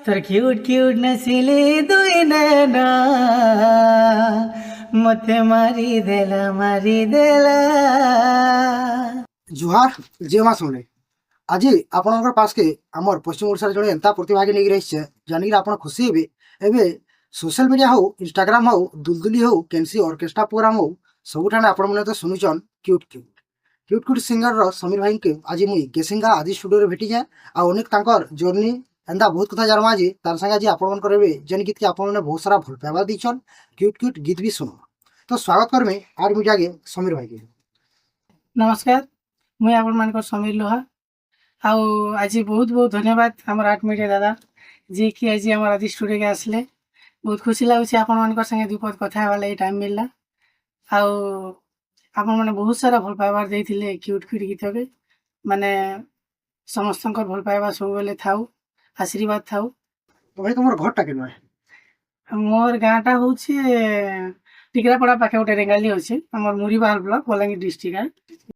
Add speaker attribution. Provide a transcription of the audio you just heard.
Speaker 1: তোর cute cute নসিলে দুই নैना মতে মারি দেলা।
Speaker 2: জুহার যে মা শুনে আজি আপনার পাশকে আমার পশ্চিম ওড়িশার জনে এন্তা প্রতিভাকে নিয়ে রয়েছে জানিকি আপনার খুশি হবে। এবে সোশ্যাল মিডিয়া হও ইনস্টাগ্রাম হও দুলদুলি হও কেনসি অর্কেস্ট্রা প্ରୋଗ୍ରାମ হও ସବୁଠାନେ ଆପଣମାନେ ତ ଶୁଣୁଛନ୍ କ୍ୟୁଟ୍ କ୍ୟୁଟ୍ କ୍ୟୁଟ୍ କ୍ୟୁଟ୍ ସିଙ୍ଗରର ସମୀର ଭାଇଙ୍କୁ ଆଜି ମୁଇଁ କେସିଙ୍ଗା ଆଦି ଷ୍ଟୁଡ଼ିଓରେ ଭେଟିଛେଁ। ଆଉ ଅନେକ ତାଙ୍କର ଜର୍ଣ୍ଣି ଏନ୍ତା ବହୁତ କଥା ଜାଣମା ଯେ ତାର ସାଙ୍ଗେ ଆଜି ଆପଣମାନଙ୍କର ଏବେ ଯେନ୍ ଗୀତକେ ଆପଣମାନେ ବହୁତ ସାରା ଭଲ ପାଇବା ଦେଇଛନ୍ କ୍ୟୁଟ୍ କ୍ୟୁଟ୍ ଗୀତ ବି ଶୁଣ। ତ ସ୍ୱାଗତ କରମେ ଆର ମିଡ଼ିଆକେ ସମୀର ଭାଇକେ।
Speaker 1: ନମସ୍କାର, ମୁଇଁ ଆପଣମାନଙ୍କର ସମୀର ଲୋହା। ଆଉ ଆଜି ବହୁତ ବହୁତ ଧନ୍ୟବାଦ ଆମର ଆର୍ଟ ମିଡ଼ିଆ ଦାଦା ଯିଏକି ଆଜି ଆମର ଆଜି ଷ୍ଟୁଡ଼ିଓକେ ଆସିଲେ। ବହୁତ ଖୁସି ଲାଗୁଛି ଆପଣମାନଙ୍କର ସାଙ୍ଗେ ଦୁଇ ପଦ କଥା ହେବା ଲାଗି ଟାଇମ୍ ମିଳିଲା। ଆଉ ଆପଣମାନେ ବହୁତ ସାରା ଭଲ ପାଇବାର ଦେଇଥିଲେ କ୍ୟୁଟ୍ କ୍ୟୁଟ୍ ଗୀତକେ। ମାନେ ସମସ୍ତଙ୍କର ଭଲ ପାଇବା ସବୁବେଳେ ଥାଉ, ଆଶୀର୍ବାଦ ଥାଉ।
Speaker 2: ତ ଭାଇ ତମର ଘରଟା କେନ?
Speaker 1: ମୋର ଗାଁଟା ହଉଛି ଟିକରାପଡ଼ା ପାଖେ ଗୋଟେ ରେଙ୍ଗାଲି ଅଛି, ଆମର ମୁରିବାହାଲ ବ୍ଲକ ବଲାଙ୍ଗୀର ଡିଷ୍ଟ୍ରିକ୍ଟ।